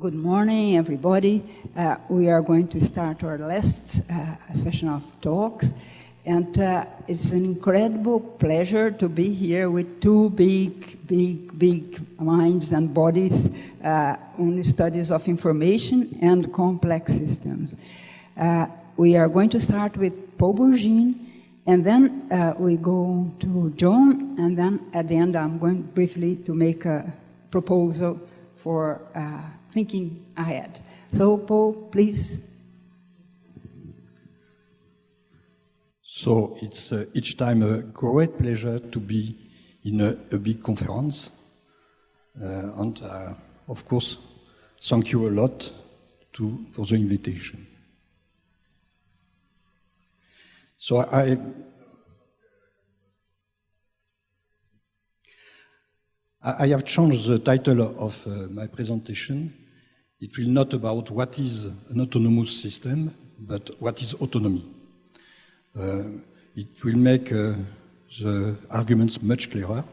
Good morning, everybody. We are going to start our last session of talks, and it's an incredible pleasure to be here with two big minds and bodies on the studies of information and complex systems. We are going to start with Paul Bourgine, and then we go to John, and then at the end I'm going briefly to make a proposal for thinking ahead. So, Paul, please. So it's each time a great pleasure to be in a big conference. And of course, thank you a lot for the invitation. So I have changed the title of my presentation. It will not about what is an autonomous system, but what is autonomy. It will make the arguments much clearer,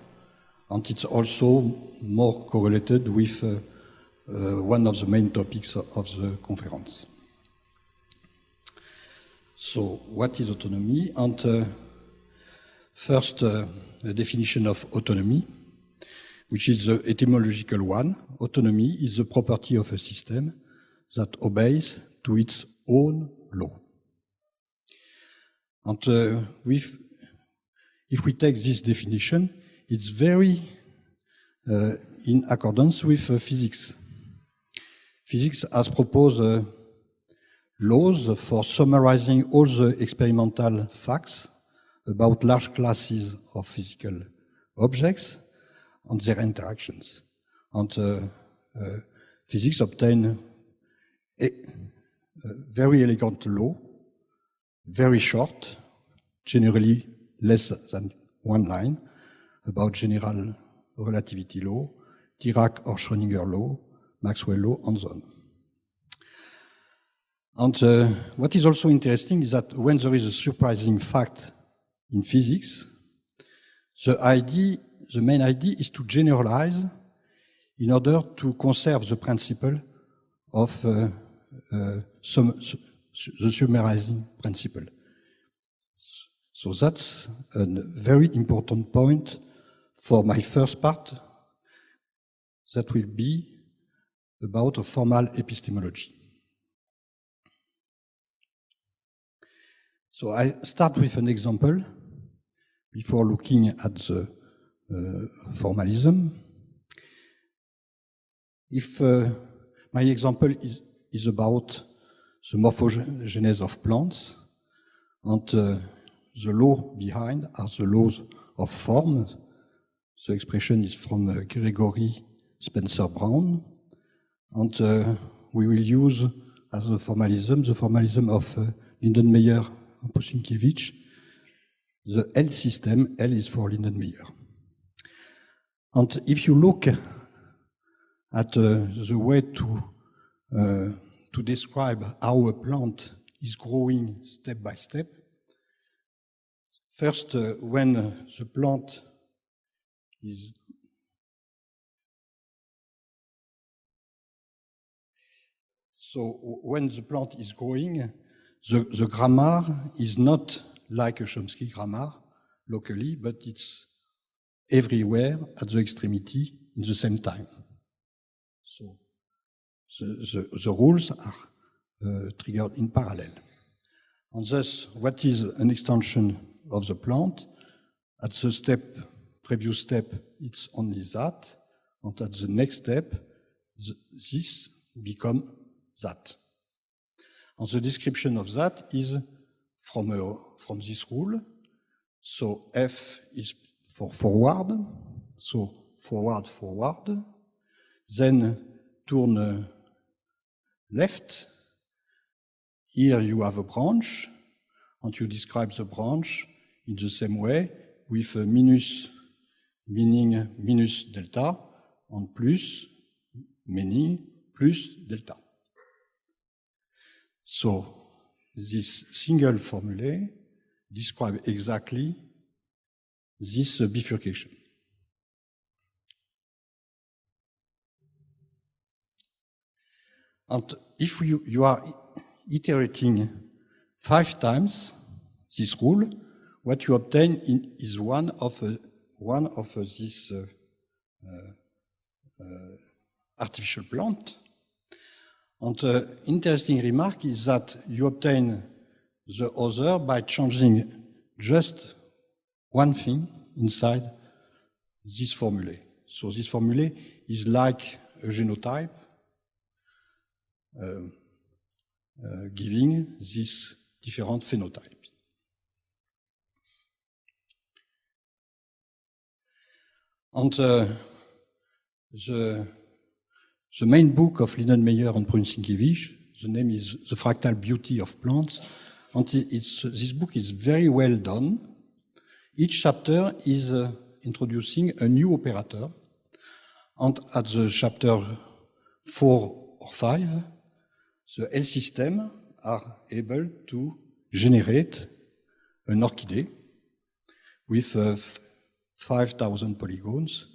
and it's also more correlated with one of the main topics of the conference. So, what is autonomy? And first, the definition of autonomy, which is the etymological one. Autonomy is the property of a system that obeys to its own law. And if we take this definition, it's very in accordance with physics. Physics has proposed laws for summarizing all the experimental facts about large classes of physical objects and their interactions. And physics obtain a very elegant law, very short, generally less than one line, about general relativity law, Dirac or Schrödinger law, Maxwell law, and so on. And what is also interesting is that when there is a surprising fact in physics, the main idea is to generalize in order to conserve the principle of the summarizing principle. So that's a very important point for my first part, that will be about a formal epistemology. So I start with an example before looking at the formalism. If my example is about the morphogenesis of plants, and the law behind are the laws of form. The expression is from Gregory Spencer Brown, and we will use as the formalism of Lindenmayer and Pusinkiewicz. The L system, L is for Lindenmayer. And if you look at the way to describe how a plant is growing step by step, first, when the plant is growing, the grammar is not like a Chomsky grammar locally, but it's everywhere at the extremity in the same time. So the rules are triggered in parallel. And thus, what is an extension of the plant? At the previous step, it's only that, and at the next step, this becomes that. And the description of that is from this rule. So F is for forward, so forward. Then turn left. Here you have a branch, and you describe the branch in the same way with a minus, meaning minus delta, and plus, meaning plus delta. So this single formulae describes exactly this bifurcation. And if you are iterating 5 times this rule, what you obtain is one of these artificial plant. And the interesting remark is that you obtain the other by changing just one thing inside this formulae. So this formulae is like a genotype giving these different phenotypes. And the main book of Lindenmayer and Prunsinkiewicz, the name is The Fractal Beauty of Plants, and this book is very well done. Each chapter is introducing a new operator, and at the chapter 4 or 5, the L system are able to generate an orchidea with 5,000 polygons.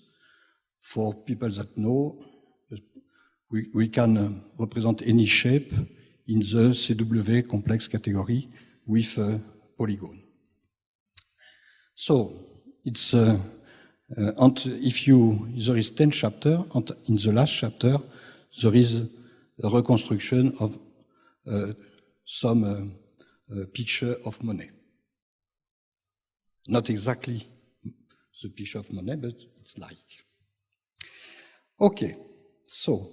For people that know, we can represent any shape in the CW complex category with a polygon. So it's and if there is 10 chapters, and in the last chapter there is a reconstruction of some picture of Monet. Not exactly the picture of Monet, but it's like. Okay, so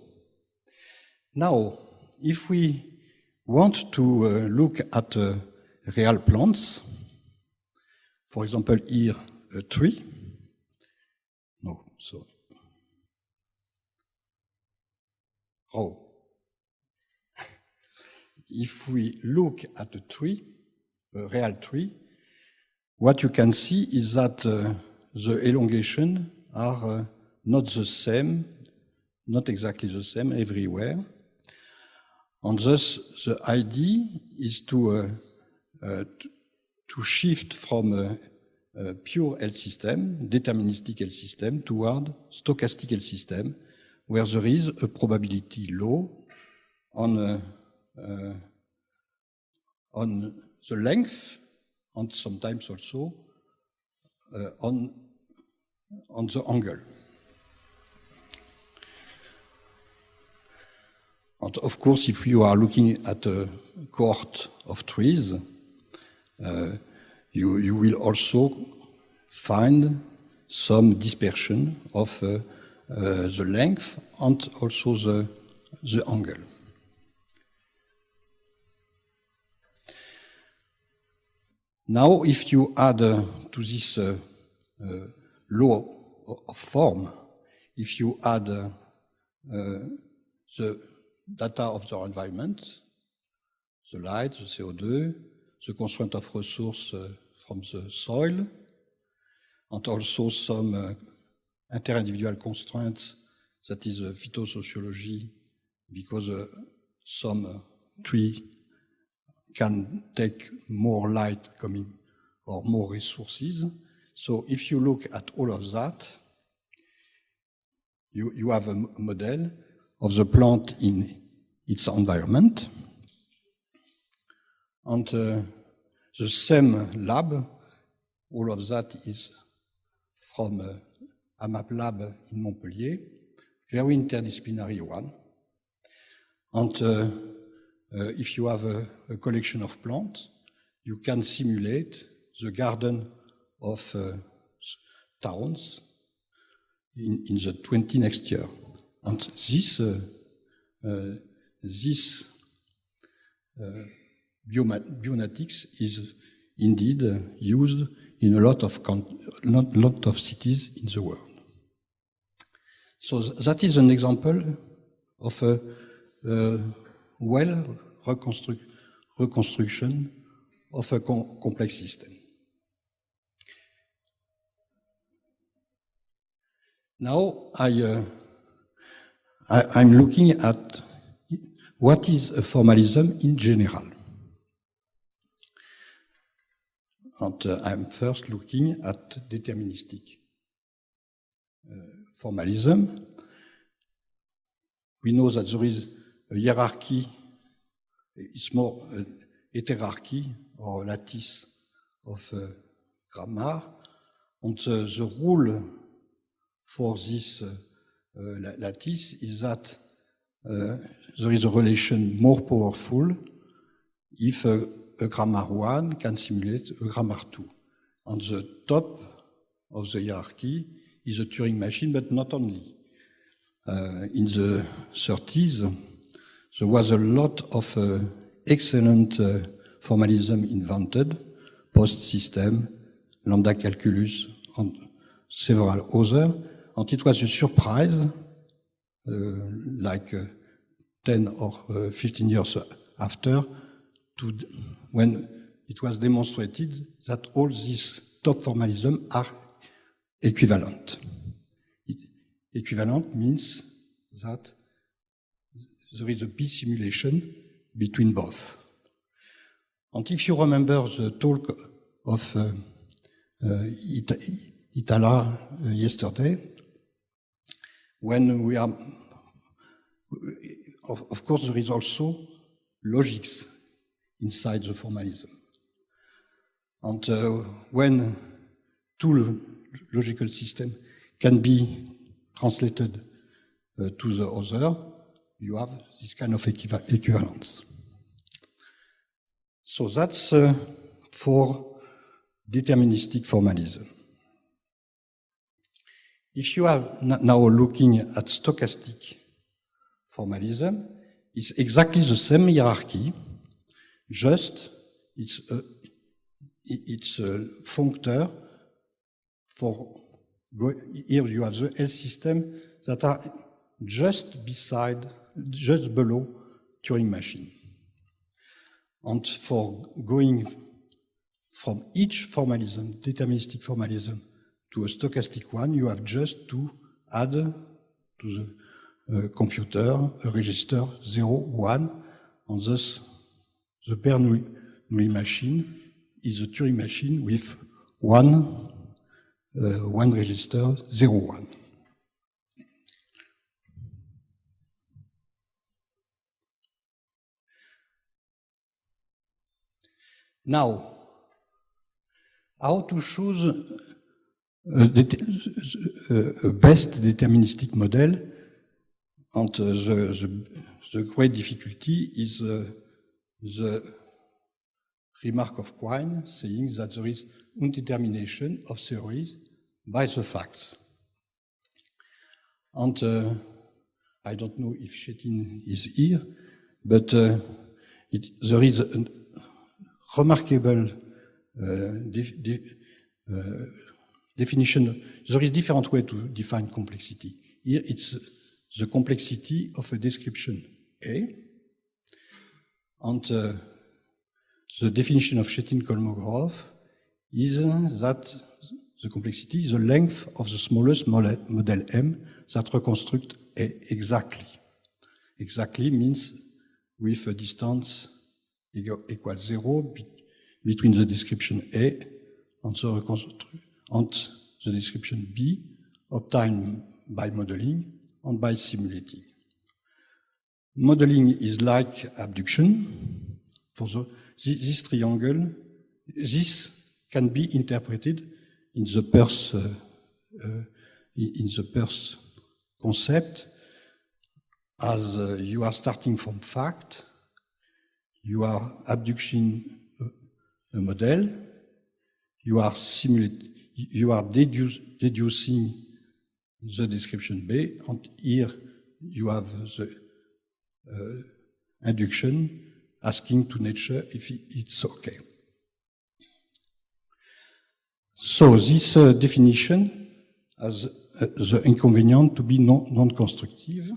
now if we want to look at real plants, for example here a tree, no, sorry, oh. If we look at a tree, a real tree, what you can see is that the elongation are not the same, not exactly the same everywhere. And thus the idea is to shift from a pure L system, deterministic L system, toward stochastic L system, where there is a probability law on the length and sometimes also on the angle. And of course, if you are looking at a cohort of trees, you will also find some dispersion of the length and also the angle. Now, if you add to this law of form, if you add the data of the environment, the light, the CO2, the constraint of resource from the soil, and also some inter-individual constraints, that is phytosociology, because some tree can take more light coming or more resources. So if you look at all of that, you have a model of the plant in its environment. And the same lab, all of that is from AMAP lab in Montpellier, very interdisciplinary one. And if you have a collection of plants, you can simulate the garden of towns in the 20 next year. And this bionatics is indeed used in a lot of cities in the world. So that is an example of a reconstruction of a complex system. Now I'm looking at what is a formalism in general. And I'm first looking at deterministic formalism. We know that there is a hierarchy, it's more heterarchy or lattice of grammar. And the rule for this lattice is that there is a relation more powerful if a grammar 1 can simulate a grammar 2. On the top of the hierarchy is a Turing machine, but not only. In the 30s, there was a lot of excellent formalism invented, post-system, lambda calculus, and several others. And it was a surprise, like 10 or 15 years after, when it was demonstrated that all these top formalism are equivalent. Equivalent means that there is a B simulation between both. And if you remember the talk of Itala yesterday, when we are, of course, there is also logics inside the formalism. And when two logical systems can be translated to the other, you have this kind of equivalence. So that's for deterministic formalism. If you are now looking at stochastic formalism, it's exactly the same hierarchy, just it's a functor for here you have the L system that are just below Turing machine. And for going from each formalism, deterministic formalism, to a stochastic one, you have just to add to the computer a register 0, 1, and thus the Bernoulli machine is a Turing machine with one register 0, 1. Now, how to choose a best deterministic model? And the great difficulty is the remark of Quine saying that there is undetermination of theories by the facts. And I don't know if Chetin is here, but there is a remarkable definition. There is different way to define complexity. Here it's the complexity of a description A, and the definition of Chetin-Kolmogorov is that the complexity is the length of the smallest model M that reconstruct A exactly. Exactly means with a distance equals 0 between the description A and the description B obtained by modeling and by simulating. Modeling is like abduction. For this triangle, this can be interpreted in the Peirce concept as you are starting from fact, you are abducting a model, you are deducing the description B, and here you have the induction asking to nature if it's okay. So this definition has the inconvenience to be non-constructive.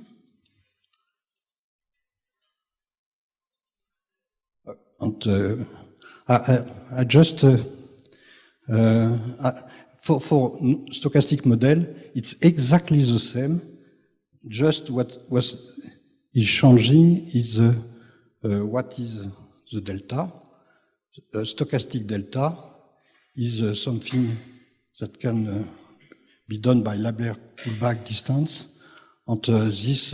And I just for stochastic model, it's exactly the same. Just what is changing is what is the delta. Stochastic delta is something that can be done by Lablaire-Kullback distance, and this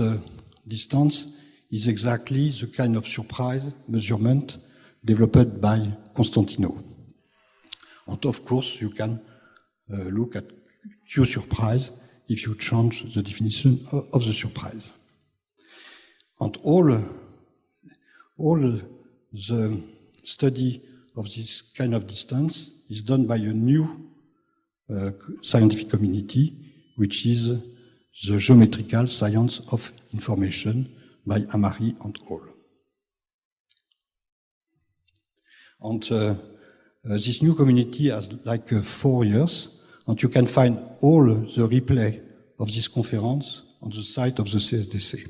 distance is exactly the kind of surprise measurement developed by Constantino. And of course, you can look at Q surprise if you change the definition of the surprise. And all the study of this kind of distance is done by a new scientific community, which is the geometrical science of information by Amari and al. And this new community has like 4 years, and you can find all the replay of this conference on the site of the CSDC.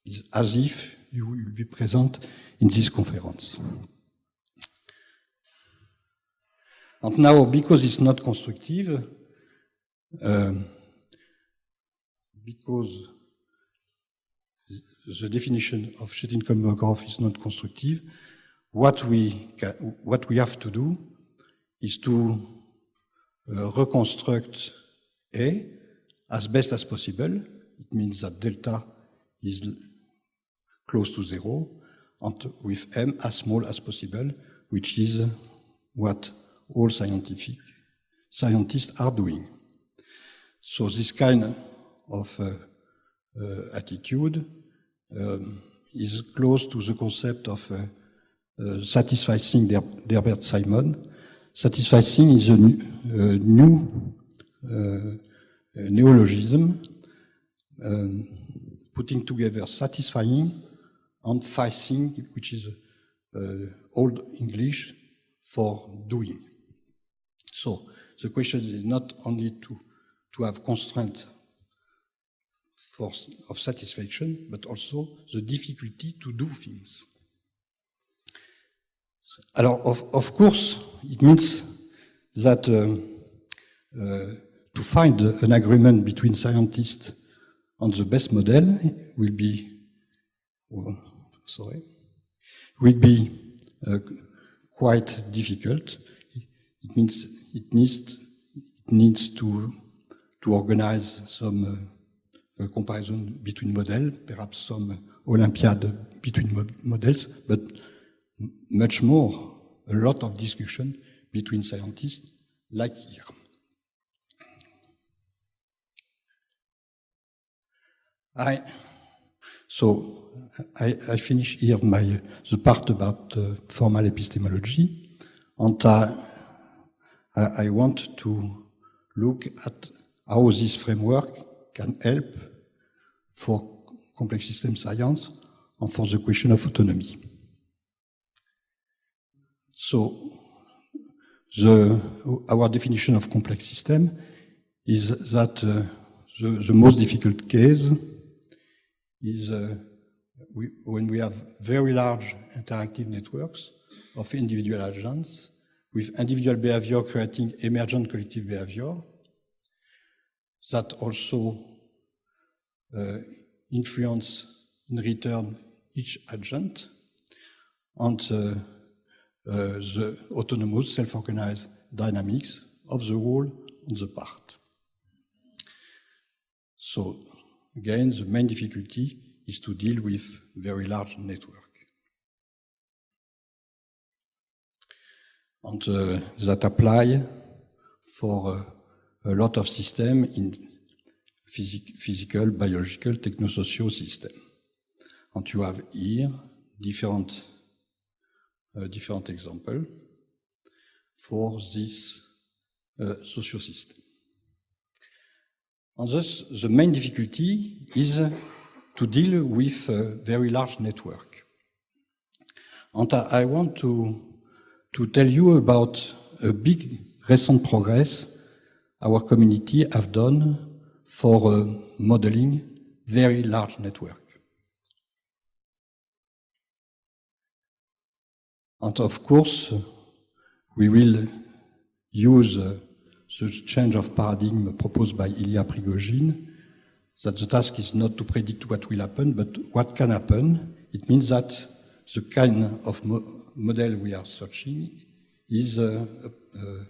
It's as if you will be present in this conference. And now, because it's not constructive, because the definition of Shetland-Kolmogorov graph is not constructive, what we have to do is to reconstruct A as best as possible. It means that delta is close to 0, and with M as small as possible, which is what all scientists are doing. So this kind of attitude is close to the concept of satisficing Herbert-Simon. Satisficing is a new neologism, putting together satisfying and ficing, which is Old English for doing. So the question is not only to have constraint of satisfaction, but also the difficulty to do things. Alors, of course, it means that to find an agreement between scientists on the best model will be quite difficult. It means it needs to organize some comparison between models, perhaps some Olympiad between models, but much more, a lot of discussion between scientists, like here. I finish here the part about formal epistemology, and I want to look at how this framework can help for complex system science and for the question of autonomy. So, our definition of complex system is that the most difficult case is when we have very large interactive networks of individual agents with individual behavior creating emergent collective behavior that also influence in return each agent and the autonomous self-organized dynamics of the whole and the part. So again, the main difficulty is to deal with very large network. And that apply for a lot of systems in physical, biological, techno-socio system. And you have here different examples for this socio-system. And thus, the main difficulty is to deal with a very large network. And I want to tell you about a big recent progress our community have done for modeling very large network. And of course, we will use the change of paradigm proposed by Ilya Prigogine, that the task is not to predict what will happen, but what can happen. It means that the kind of model we are searching is a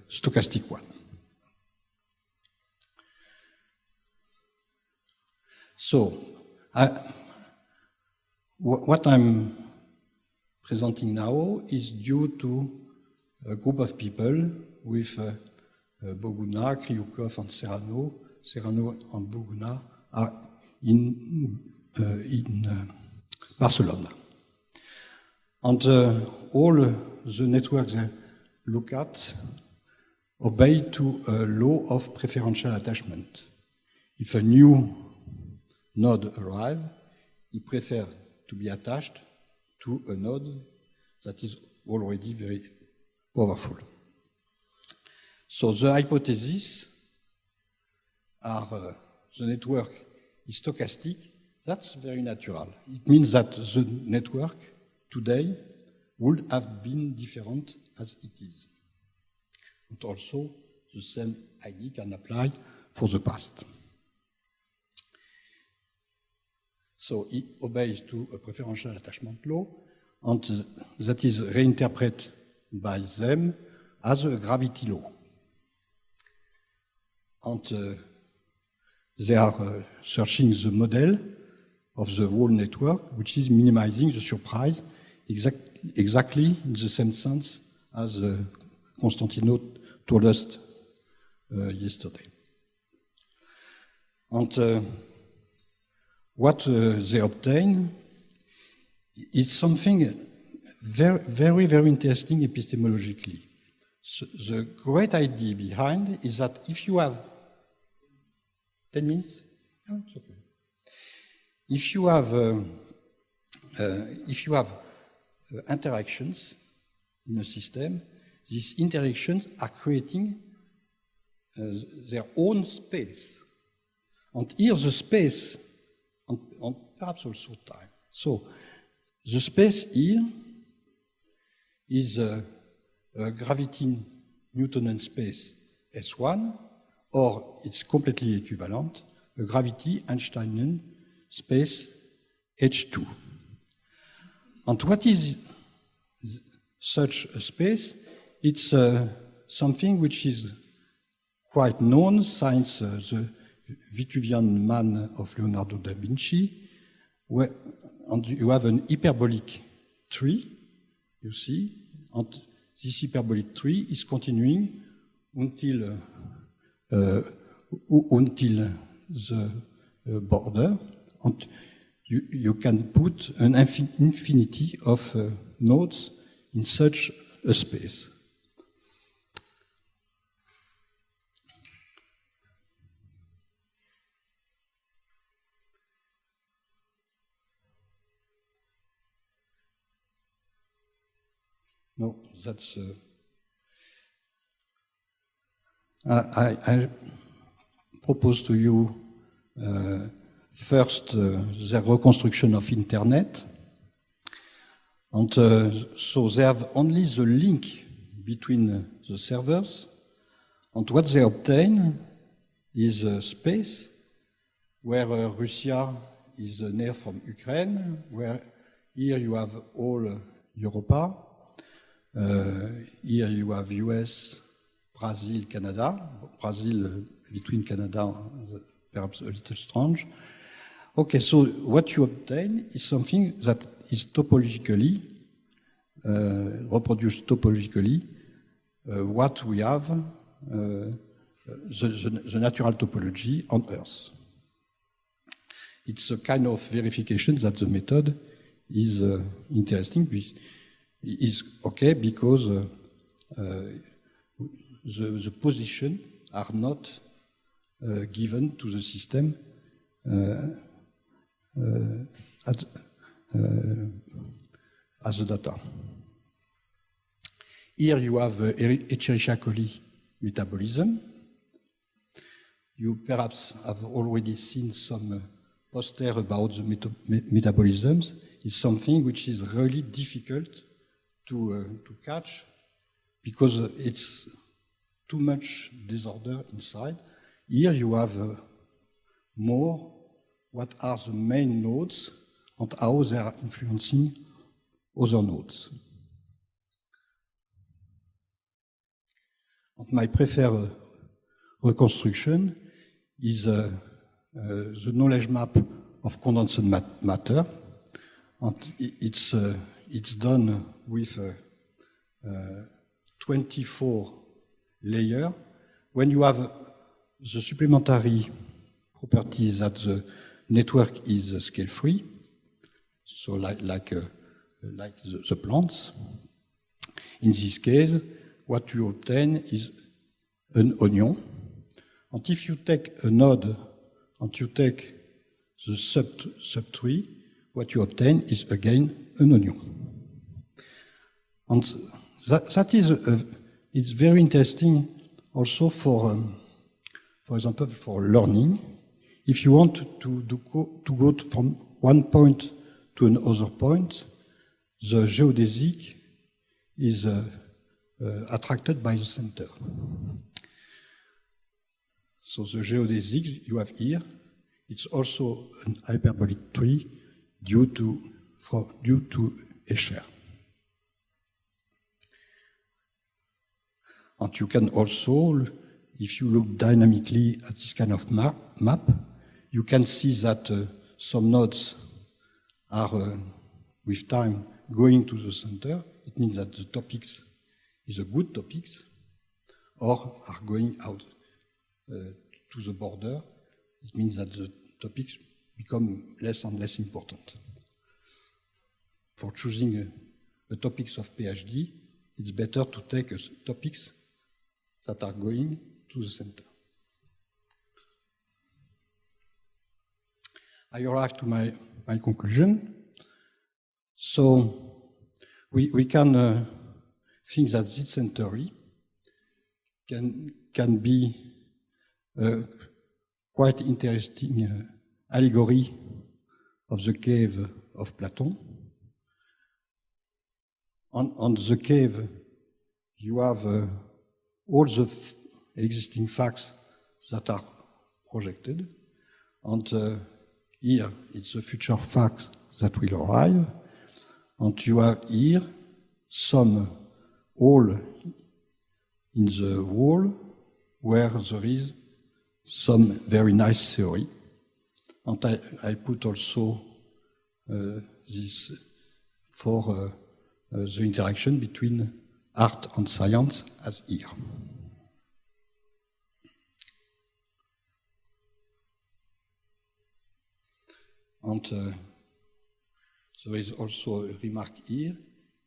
stochastic one. So, what I'm presenting now is due to a group of people with Boguna, Kriukov, and Serrano. Serrano and Boguna are in Barcelona. And all the networks they look at obey to a law of preferential attachment. If a new node arrives, he prefers to be attached to a node that is already very powerful. So the hypotheses are the network is stochastic. That's very natural. It means that the network today would have been different as it is. But also the same idea can apply for the past. So it obeys to a preferential attachment law, and that is reinterpreted by them as a gravity law. And they are searching the model of the whole network, which is minimizing the surprise exactly in the same sense as Constantino told us yesterday. And what they obtain is something very, very, very interesting epistemologically. So the great idea behind is that if you have 10 minutes, no, it's okay. If you have interactions in a system, these interactions are creating their own space, and here the space, and perhaps also time. So the space here is a gravity Newtonian space S1, or it's completely equivalent, a gravity Einsteinian space H2. And what is such a space? It's something which is quite known since the Vitruvian Man of Leonardo da Vinci, and you have an hyperbolic tree, you see, and this hyperbolic tree is continuing until the border, and you can put an infinity of nodes in such a space. No, that's... I propose to you first the reconstruction of Internet. And so they have only the link between the servers. And what they obtain is a space where Russia is near from Ukraine, where here you have all Europa. Here you have US, Brazil, Canada. Brazil between Canada, perhaps a little strange. Okay, so what you obtain is something that is topologically, reproduced topologically, what we have, the natural topology on Earth. It's a kind of verification that the method is interesting. Is okay because the position are not given to the system as a data. Here you have Escherichia-Coli metabolism. You perhaps have already seen some poster about the metabolisms. It's something which is really difficult to catch because it's too much disorder inside. Here you have more what are the main nodes and how they are influencing other nodes. And my preferred reconstruction is the knowledge map of condensed matter. And it's done with 24 layers. When you have the supplementary properties that the network is scale-free, so like the plants, in this case, what you obtain is an onion. And if you take a node and you take the subtree, what you obtain is again an onion. And that is it's very interesting also for example, for learning. If you want to go from one point to another point, the geodesic is attracted by the center. So the geodesic you have here, it's also an hyperbolic tree due to Escher. And you can also, if you look dynamically at this kind of map, you can see that some nodes are, with time, going to the center. It means that the topics is a good topics, or are going out to the border. It means that the topics become less and less important. For choosing a topics of PhD, it's better to take topics that are going to the center. I arrive to my conclusion. So we can think that this theory can be a quite interesting allegory of the cave of Plato. On the cave, you have all the existing facts that are projected, and here it's the future facts that will arrive, and you have here some hole in the wall where there is some very nice theory, and I put also this for the interaction between art and science as here. And there is also a remark here,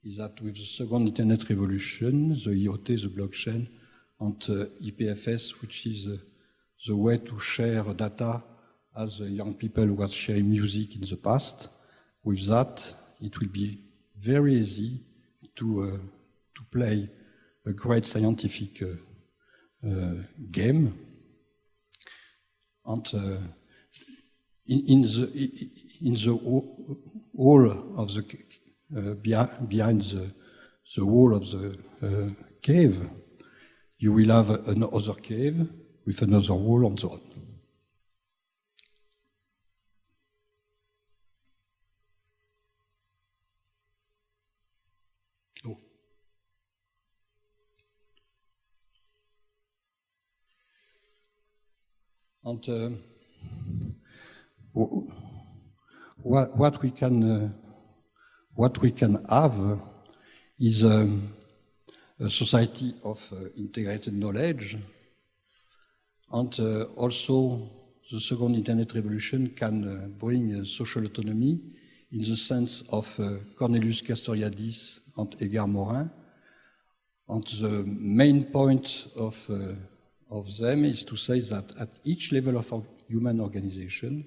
is that with the second internet revolution, the IoT, the blockchain, and IPFS, which is the way to share data as young people who were sharing music in the past, with that, it will be very easy to play a great scientific game. And in the wall of the behind the wall of the cave, you will have another cave with another wall on the road. And what we can have is a society of integrated knowledge, and also the second internet revolution can bring social autonomy in the sense of Cornelius Castoriadis and Edgar Morin. And the main point of them is to say that at each level of human organization,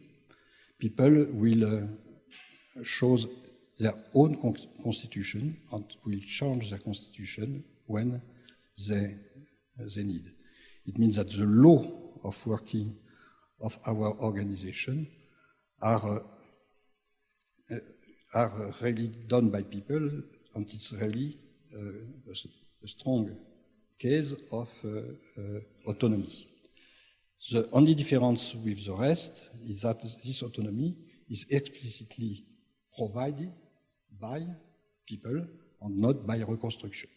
people will choose their own constitution and will change their constitution when they need. It means that the law of working of our organization are really done by people, and it's really a strong case of autonomy. The only difference with the rest is that this autonomy is explicitly provided by people and not by reconstruction.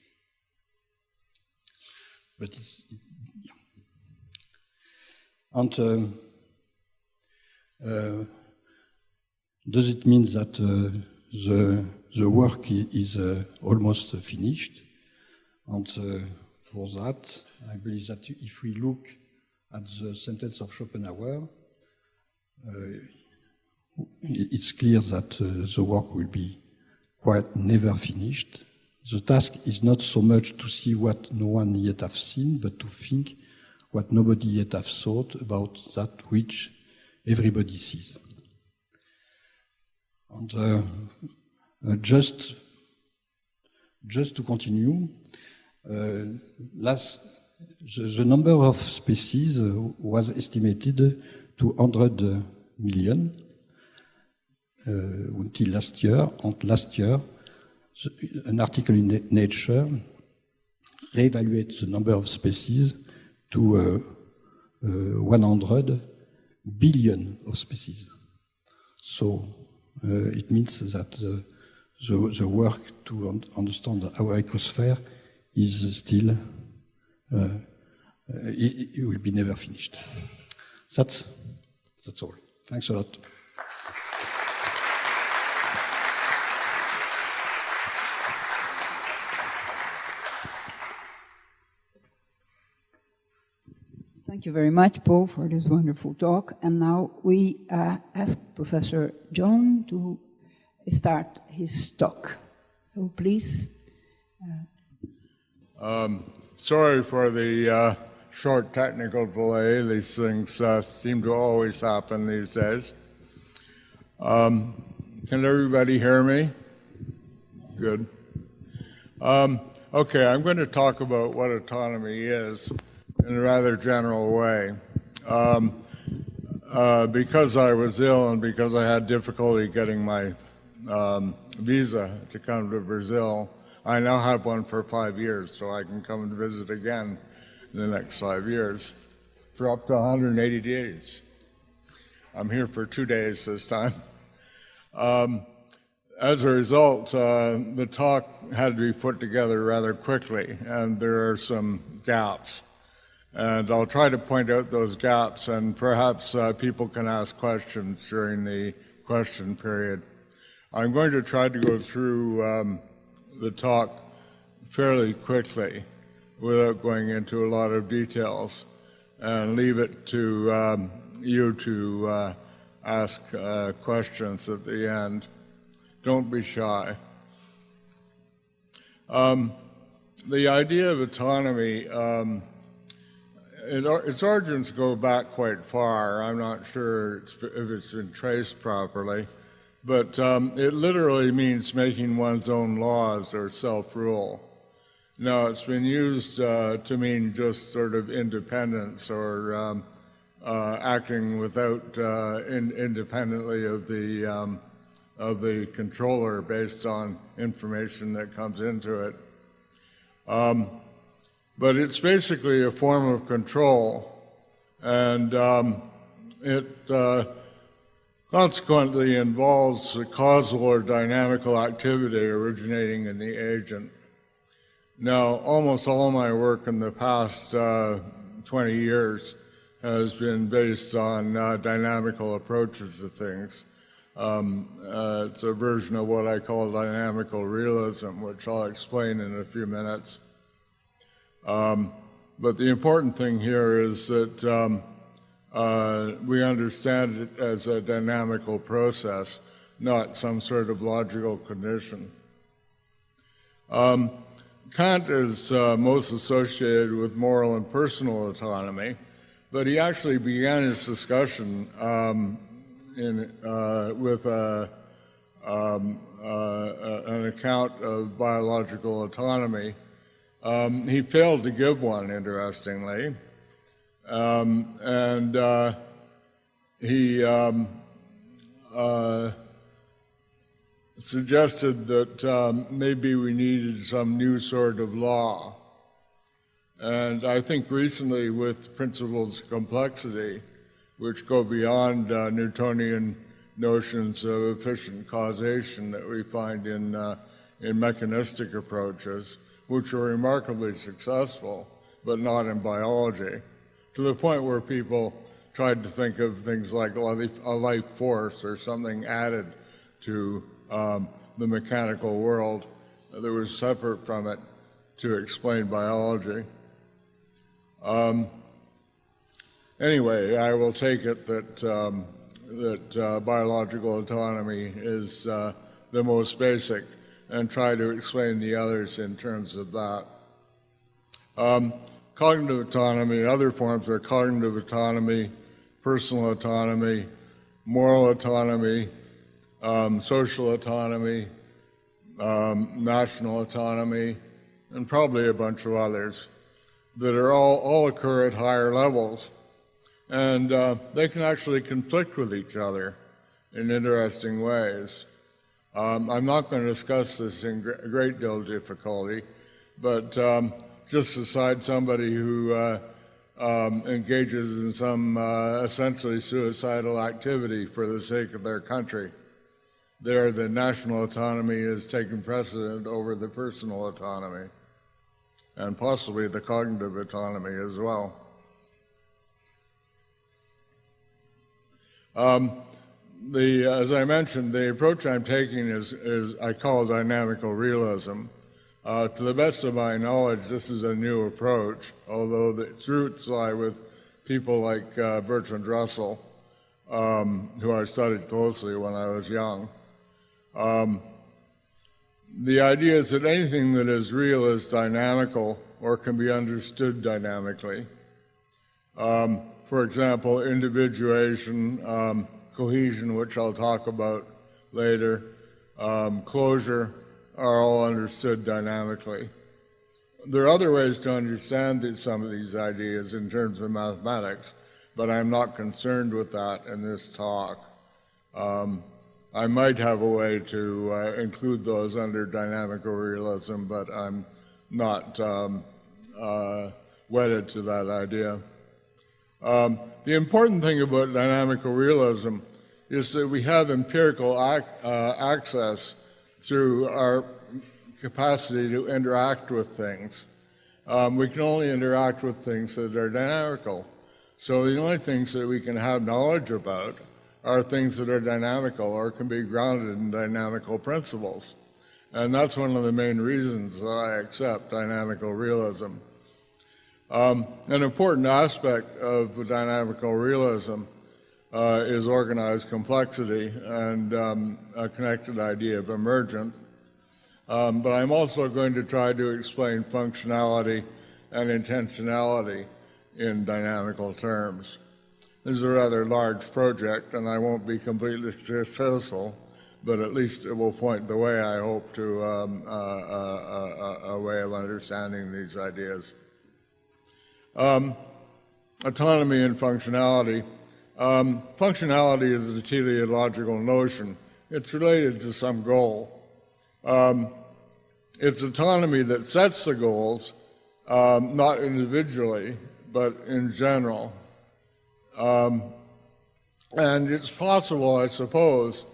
But yeah. And does it mean that the work is almost finished, and for that, I believe that if we look at the sentence of Schopenhauer, it's clear that the work will be quite never finished. The task is not so much to see what no one yet have seen, but to think what nobody yet have thought about that which everybody sees. And just to continue, the number of species was estimated to 100 million until last year. And last year, an article in Nature re-evaluates the number of species to 100 billion of species. So it means that the work to understand our ecosphere is still, it will be never finished. That's all. Thanks a lot. Thank you very much, Paul, for this wonderful talk. And now we ask Professor John to start his talk. So please. Sorry for the short technical delay. These things seem to always happen these days. Can everybody hear me? Good. Okay, I'm going to talk about what autonomy is in a rather general way. Because I was ill and because I had difficulty getting my visa to come to Brazil, I now have one for 5 years, so I can come and visit again in the next 5 years for up to 180 days. I'm here for 2 days this time. As a result, the talk had to be put together rather quickly, and there are some gaps. And I'll try to point out those gaps, and perhaps people can ask questions during the question period. I'm going to try to go through the talk fairly quickly without going into a lot of details, and leave it to you to ask questions at the end. Don't be shy. The idea of autonomy, its origins go back quite far. I'm not sure if it's been traced properly, but it literally means making one's own laws or self-rule. Now, it's been used to mean just sort of independence or acting without independently of the controller based on information that comes into it. But it's basically a form of control, and it consequently involves a causal or dynamical activity originating in the agent. Now, almost all my work in the past 20 years has been based on dynamical approaches to things. It's a version of what I call dynamical realism, which I'll explain in a few minutes. But the important thing here is that we understand it as a dynamical process, not some sort of logical condition. Kant is most associated with moral and personal autonomy, but he actually began his discussion with an account of biological autonomy. He failed to give one, interestingly, and he suggested that maybe we needed some new sort of law. And I think recently with principles of complexity, which go beyond Newtonian notions of efficient causation that we find in mechanistic approaches, which are remarkably successful, but not in biology, to the point where people tried to think of things like a life force or something added to the mechanical world that was separate from it to explain biology. Anyway, I will take it that biological autonomy is the most basic, and try to explain the others in terms of that. Cognitive autonomy, other forms are cognitive autonomy, personal autonomy, moral autonomy, social autonomy, national autonomy, and probably a bunch of others that are all occur at higher levels. And they can actually conflict with each other in interesting ways. I'm not going to discuss this in a great deal of difficulty, but just aside somebody who engages in some essentially suicidal activity for the sake of their country, there the national autonomy is taking precedent over the personal autonomy, and possibly the cognitive autonomy as well. As I mentioned, the approach I'm taking is I call dynamical realism. To the best of my knowledge, this is a new approach, although its roots lie with people like Bertrand Russell, who I studied closely when I was young. The idea is that anything that is real is dynamical or can be understood dynamically. For example, individuation, cohesion, which I'll talk about later, closure, are all understood dynamically. There are other ways to understand some of these ideas in terms of mathematics, but I'm not concerned with that in this talk. I might have a way to include those under dynamical realism, but I'm not wedded to that idea. The important thing about dynamical realism is that we have empirical access through our capacity to interact with things. We can only interact with things that are dynamical. So the only things that we can have knowledge about are things that are dynamical or can be grounded in dynamical principles. And that's one of the main reasons that I accept dynamical realism. An important aspect of dynamical realism is organized complexity and a connected idea of emergence. But I'm also going to try to explain functionality and intentionality in dynamical terms. This is a rather large project, and I won't be completely successful, but at least it will point the way, I hope, to a way of understanding these ideas. Autonomy and functionality. Functionality is a teleological notion. It's related to some goal. It's autonomy that sets the goals, not individually, but in general. And it's possible, I suppose,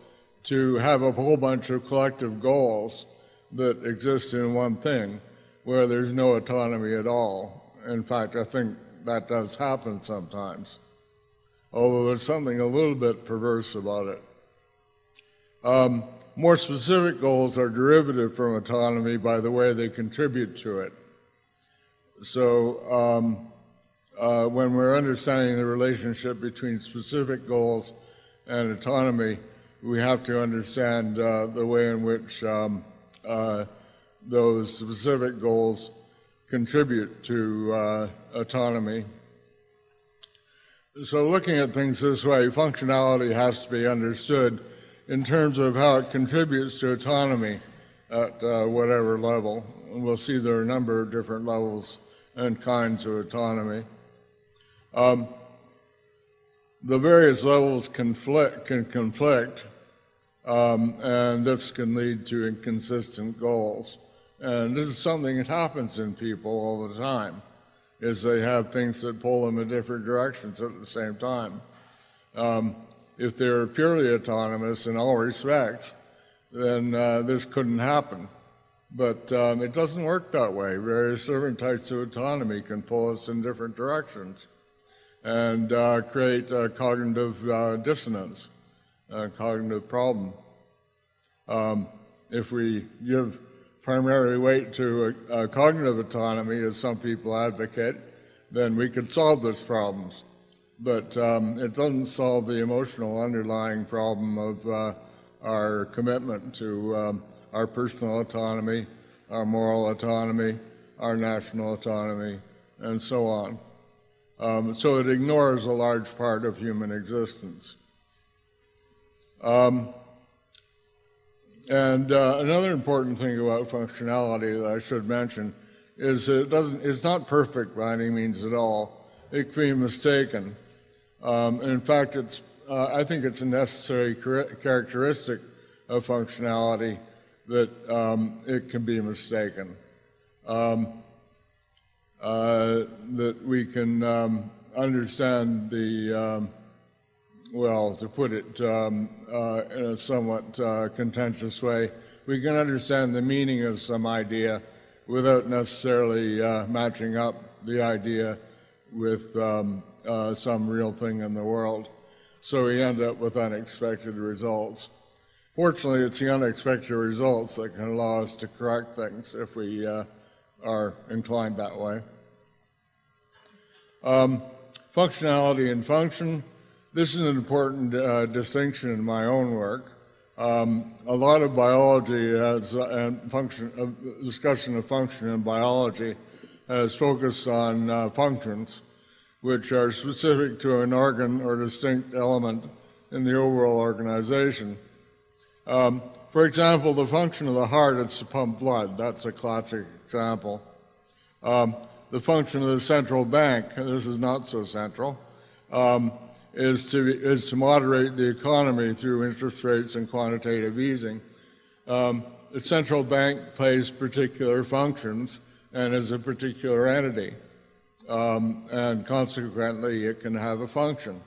to have a whole bunch of collective goals that exist in one thing where there's no autonomy at all. In fact, I think that does happen sometimes, although there's something a little bit perverse about it. More specific goals are derivative from autonomy by the way they contribute to it. So when we're understanding the relationship between specific goals and autonomy, we have to understand the way in which those specific goals contribute to autonomy. So looking at things this way, functionality has to be understood in terms of how it contributes to autonomy at whatever level. And we'll see there are a number of different levels and kinds of autonomy. The various levels can conflict, and this can lead to inconsistent goals. And this is something that happens in people all the time, is they have things that pull them in different directions at the same time. If they're purely autonomous in all respects, then this couldn't happen. But it doesn't work that way. Various different types of autonomy can pull us in different directions and create cognitive dissonance, a cognitive problem. If we give primary weight to cognitive autonomy, as some people advocate, then we could solve these problems. But it doesn't solve the emotional underlying problem of our commitment to our personal autonomy, our moral autonomy, our national autonomy, and so on. So it ignores a large part of human existence. And another important thing about functionality that I should mention is it's not perfect by any means at all. It can be mistaken. In fact, I think it's a necessary characteristic of functionality that it can be mistaken. That we can understand the, well, to put it in a somewhat contentious way, we can understand the meaning of some idea without necessarily matching up the idea with some real thing in the world. So we end up with unexpected results. Fortunately, it's the unexpected results that can allow us to correct things if we are inclined that way. Functionality and function. This is an important distinction in my own work. A lot of biology and discussion of function in biology has focused on functions, which are specific to an organ or distinct element in the overall organization. For example, the function of the heart is to pump blood. That's a classic example. The function of the central bank, and this is not so central, is to moderate the economy through interest rates and quantitative easing. The central bank plays particular functions and is a particular entity, and consequently it can have a function.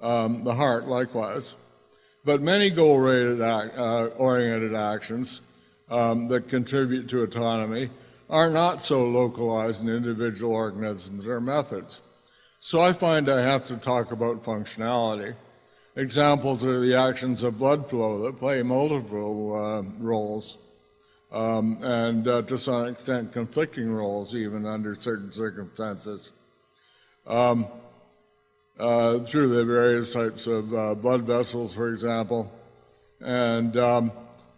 The heart, likewise. But many goal-oriented actions that contribute to autonomy are not so localized in individual organisms or methods. So I find I have to talk about functionality. Examples are the actions of blood flow that play multiple roles, and to some extent conflicting roles even under certain circumstances. Through the various types of blood vessels, for example, and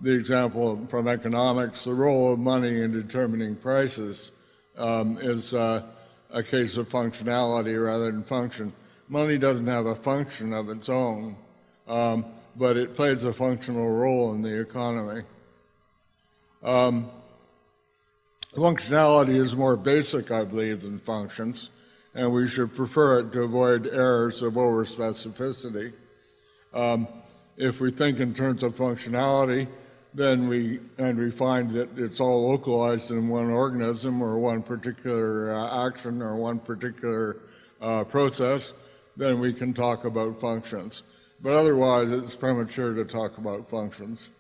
the example from economics, the role of money in determining prices is a case of functionality rather than function. Money doesn't have a function of its own, but it plays a functional role in the economy. Functionality is more basic, I believe, than functions, and we should prefer it to avoid errors of overspecificity. If we think in terms of functionality, then we find that it's all localized in one organism or one particular action or one particular process, then we can talk about functions. But otherwise, it's premature to talk about functions.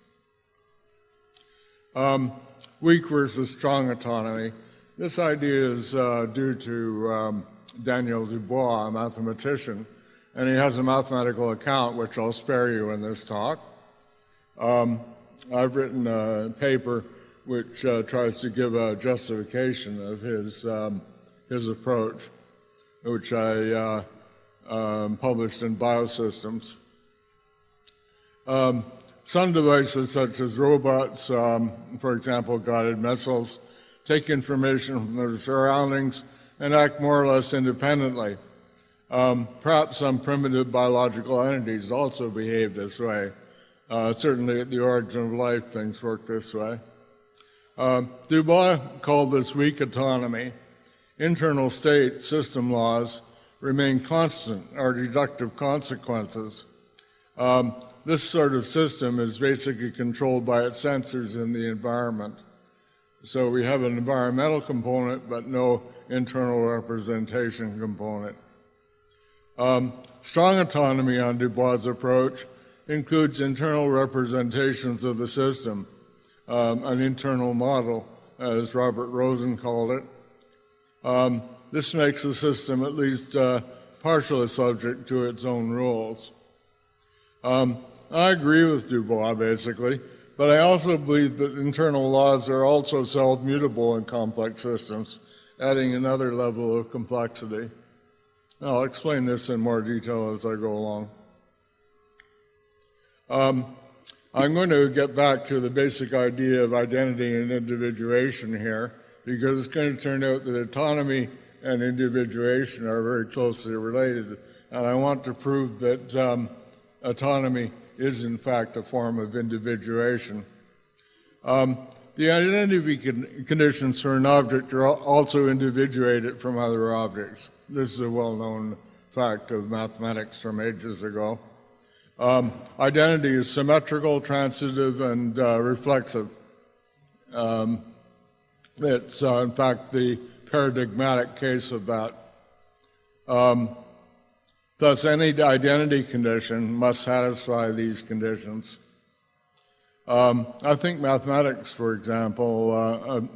Weak versus strong autonomy. This idea is due to Daniel Dubois, a mathematician, and he has a mathematical account which I'll spare you in this talk. I've written a paper which tries to give a justification of his approach, which I published in Biosystems. Some devices such as robots, for example, guided missiles, take information from their surroundings and act more or less independently. Perhaps some primitive biological entities also behave this way. Certainly at the origin of life, things work this way. Dubois called this weak autonomy. Internal state system laws remain constant, or deductive consequences. This sort of system is basically controlled by its sensors in the environment. So we have an environmental component, but no internal representation component. Strong autonomy on Dubois' approach includes internal representations of the system, an internal model, as Robert Rosen called it. This makes the system at least partially subject to its own rules. I agree with Dubois, basically, But I also believe that internal laws are also self-mutable in complex systems, adding another level of complexity. I'll explain this in more detail as I go along. I'm going to get back to the basic idea of identity and individuation here, because it's going to turn out that autonomy and individuation are very closely related, and I want to prove that autonomy is in fact a form of individuation. The identity conditions for an object are also individuated from other objects. This is a well-known fact of mathematics from ages ago. Identity is symmetrical, transitive, and reflexive. It's, in fact, the paradigmatic case of that. Thus, any identity condition must satisfy these conditions. I think mathematics, for example,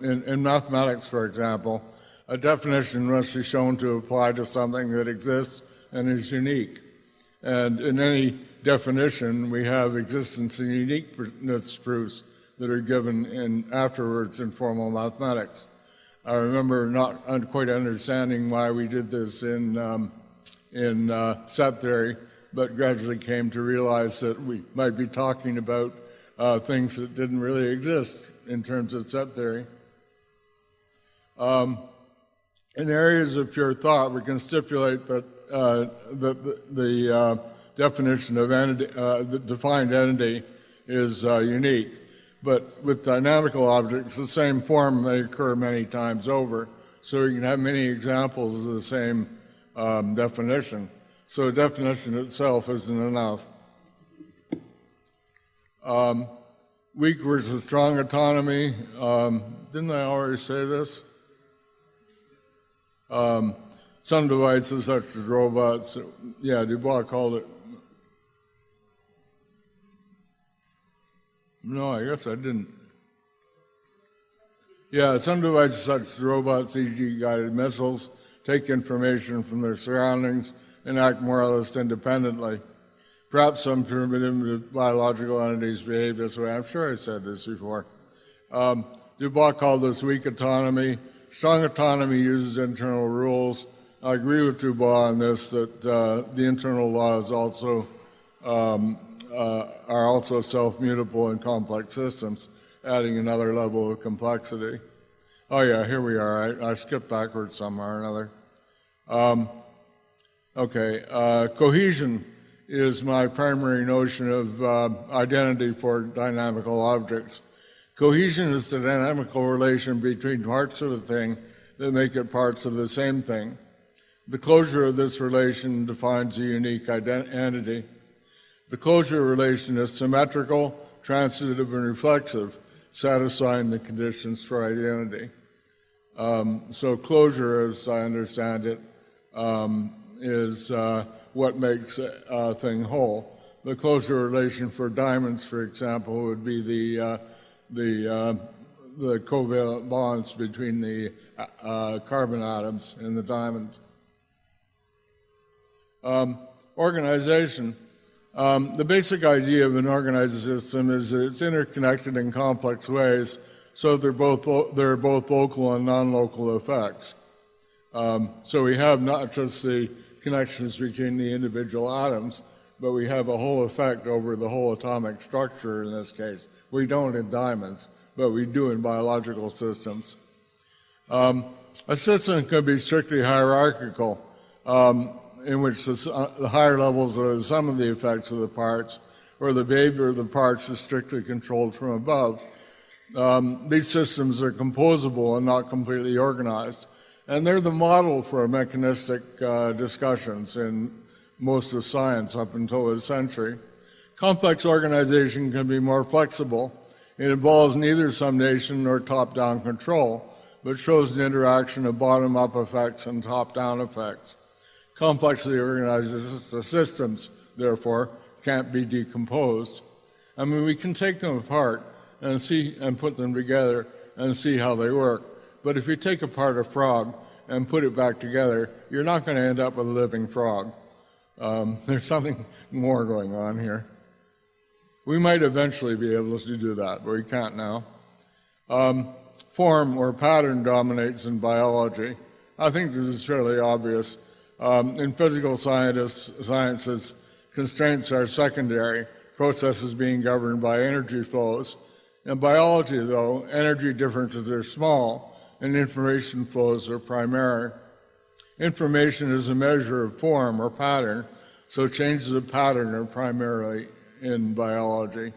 in mathematics, for example, a definition must be shown to apply to something that exists and is unique. And in any definition, we have existence and uniqueness proofs that are given afterwards in formal mathematics. I remember not quite understanding why we did this in set theory, but gradually came to realize that we might be talking about things that didn't really exist in terms of set theory. In areas of pure thought, we can stipulate that the definition of entity, the defined entity is unique. But with dynamical objects, the same form may occur many times over. So you can have many examples of the same definition. So the definition itself isn't enough. Weak versus strong autonomy. Didn't I already say this? Some devices, such as robots, yeah, Dubois called it. No, I guess I didn't. Yeah, some devices, such as robots, e.g. guided missiles, take information from their surroundings and act more or less independently. Perhaps some primitive biological entities behave this way. I'm sure I said this before. Dubois called this weak autonomy. Strong autonomy uses internal rules. I agree with Dubois on this, that the internal laws also are also self-mutable in complex systems, adding another level of complexity. Oh yeah, here we are. I skipped backwards somewhere or another. Cohesion is my primary notion of identity for dynamical objects. Cohesion is the dynamical relation between parts of a thing that make it parts of the same thing. The closure of this relation defines a unique entity. The closure relation is symmetrical, transitive, and reflexive, satisfying the conditions for identity. So closure, as I understand it, is what makes a thing whole. The closure relation for diamonds, for example, would be the covalent bonds between the carbon atoms in the diamond. Organization. The basic idea of an organized system is that it's interconnected in complex ways, so there are both local and non-local effects. So we have not just the connections between the individual atoms, but we have a whole effect over the whole atomic structure in this case. We don't in diamonds, but we do in biological systems. A system can be strictly hierarchical, in which the higher levels are the sum of the effects of the parts, or the behavior of the parts is strictly controlled from above. These systems are composable and not completely organized, and they're the model for mechanistic discussions in most of science up until this century. Complex organization can be more flexible. It involves neither summation nor top-down control, but shows the interaction of bottom-up effects and top-down effects. Complexly organized systems, therefore, can't be decomposed. I mean, we can take them apart and put them together and see how they work. But if you take apart a frog and put it back together, you're not going to end up with a living frog. There's something more going on here. We might eventually be able to do that, but we can't now. Form or pattern dominates in biology. I think this is fairly obvious. In physical sciences, constraints are secondary, processes being governed by energy flows. In biology, though, energy differences are small and information flows are primary. Information is a measure of form or pattern, so changes of pattern are primarily in biology.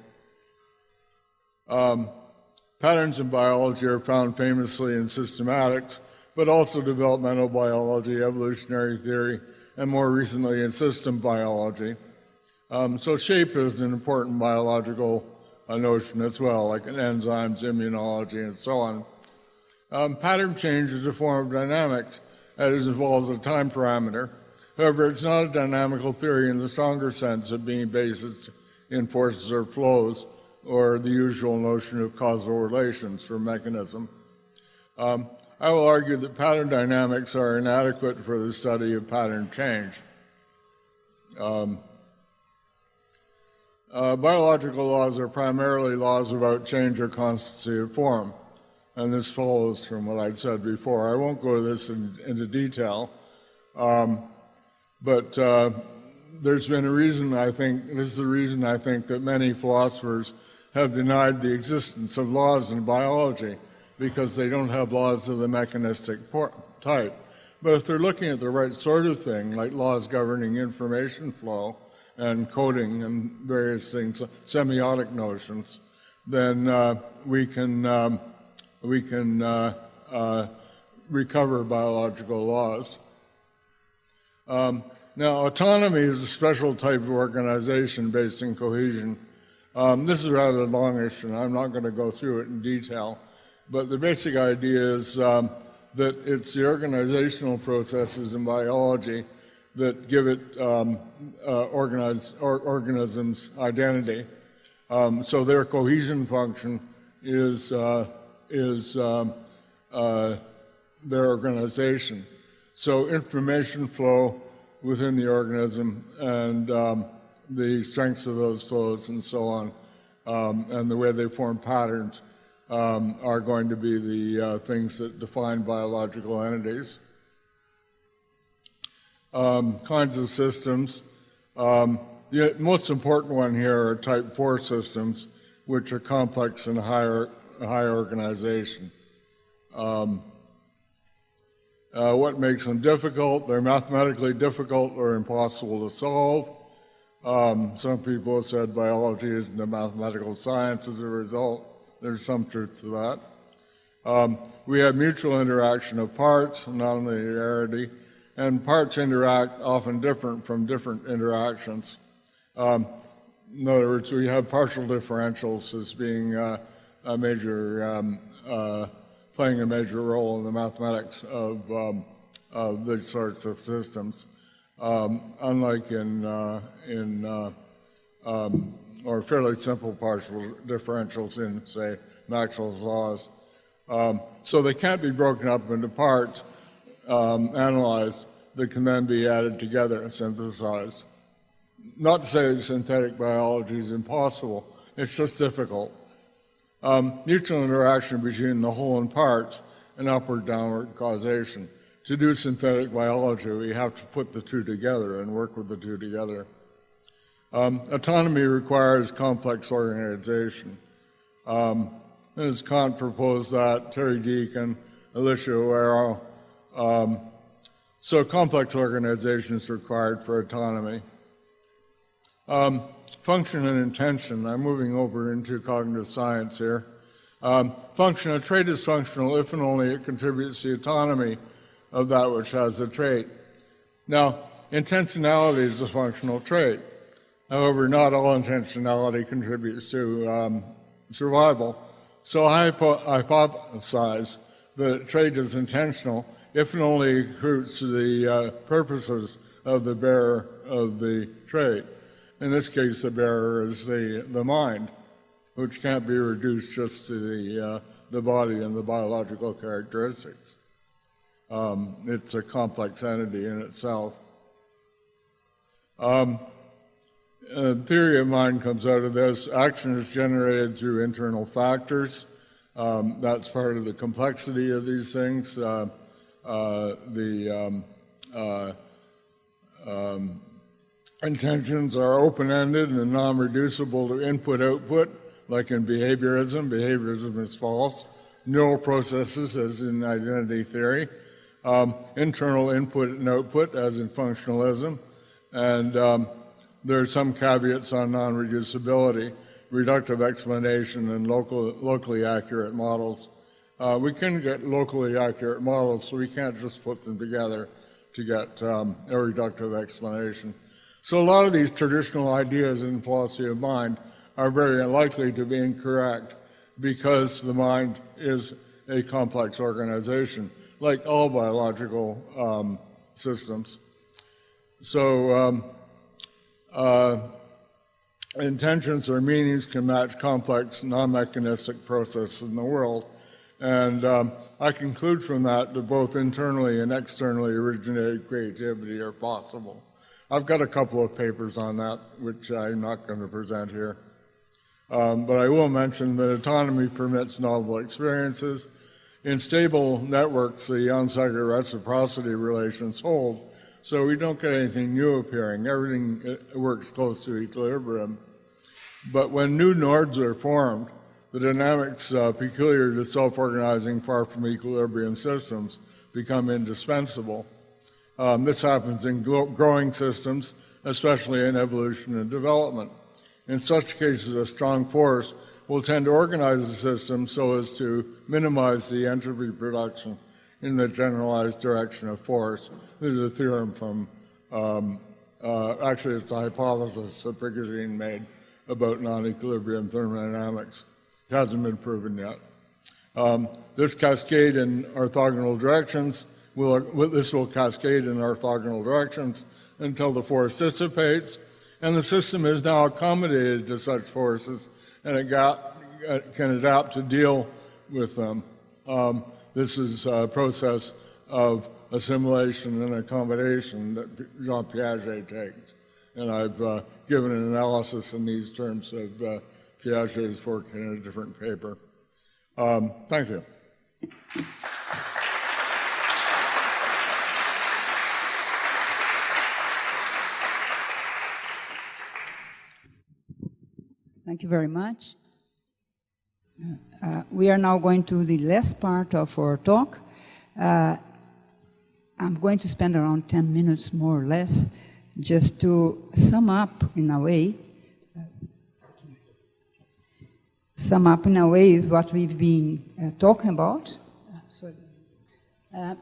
Patterns in biology are found famously in systematics, but also developmental biology, evolutionary theory, and more recently in system biology. So shape is an important biological notion as well, like in enzymes, immunology, and so on. Pattern change is a form of dynamics, that is, involves a time parameter. However, it's not a dynamical theory in the stronger sense of being based in forces or flows, or the usual notion of causal relations for mechanism. I will argue that pattern dynamics are inadequate for the study of pattern change. Biological laws are primarily laws about change or constancy of form, and this follows from what I'd said before. I won't go to this into detail, but there's been a reason, I think, this is the reason I think that many philosophers have denied the existence of laws in biology, because they don't have laws of the mechanistic type. But if they're looking at the right sort of thing, like laws governing information flow and coding and various things, semiotic notions, then we can recover biological laws. Now, autonomy is a special type of organization based in cohesion. This is rather longish, and I'm not going to go through it in detail. But the basic idea is that it's the organizational processes in biology that give it organisms' identity. So their cohesion function is their organization. So information flow within the organism and the strengths of those flows and so on, and the way they form patterns are going to be the things that define biological entities. Kinds of systems. The most important one here are type 4 systems, which are complex and high organization. What makes them difficult? They're mathematically difficult or impossible to solve. Some people have said biology isn't a mathematical science as a result. There's some truth to that. We have mutual interaction of parts, non-linearity, and parts interact often different from different interactions. In other words, we have partial differentials as being a major, playing a major role in the mathematics of these sorts of systems, unlike or fairly simple partial differentials in, say, Maxwell's laws. So they can't be broken up into parts, analyzed, that can then be added together and synthesized. Not to say that synthetic biology is impossible, it's just difficult. Mutual interaction between the whole and parts and upward-downward causation. To do synthetic biology, we have to put the two together and work with the two together. Autonomy requires complex organization. As Kant proposed that, Terry Deacon, Alicia O'Hara, so complex organization is required for autonomy. Function and intention. I'm moving over into cognitive science here. Function, a trait is functional if and only it contributes to the autonomy of that which has a trait. Now, intentionality is a functional trait. However, not all intentionality contributes to survival. So I hypothesize that a trait is intentional if and only it accrues to the purposes of the bearer of the trait. In this case, the bearer is the mind, which can't be reduced just to the body and the biological characteristics. It's a complex entity in itself. theory of mind comes out of this. Action is generated through internal factors. That's part of the complexity of these things. Intentions are open-ended and non-reducible to input-output, like in behaviorism. Behaviorism is false. Neural processes, as in identity theory. Internal input and output, as in functionalism. And there are some caveats on non-reducibility, reductive explanation, and locally accurate models. We can get locally accurate models, so we can't just put them together to get a reductive explanation. So a lot of these traditional ideas in philosophy of mind are very unlikely to be incorrect because the mind is a complex organization, like all biological systems. So intentions or meanings can match complex, non-mechanistic processes in the world. And I conclude from that both internally and externally originated creativity are possible. I've got a couple of papers on that, which I'm not going to present here. But I will mention that autonomy permits novel experiences. In stable networks, the on-cycle reciprocity relations hold, so we don't get anything new appearing. Everything works close to equilibrium. But when new nodes are formed, the dynamics peculiar to self-organizing far from equilibrium systems become indispensable. This happens in growing systems, especially in evolution and development. In such cases, a strong force will tend to organize the system so as to minimize the entropy production in the generalized direction of force. This is a theorem from, actually it's a hypothesis that Bourgine made about non-equilibrium thermodynamics. It hasn't been proven yet. This cascade in orthogonal directions this will cascade in orthogonal directions until the force dissipates, and the system is now accommodated to such forces, and it can adapt to deal with them. This is a process of assimilation and accommodation that Jean Piaget takes, and I've given an analysis in these terms of Piaget's work in a different paper. Thank you. Thank you very much. We are now going to the last part of our talk. I'm going to spend around 10 minutes, more or less, just to sum up in a way. Sum up in a way is what we've been talking about. The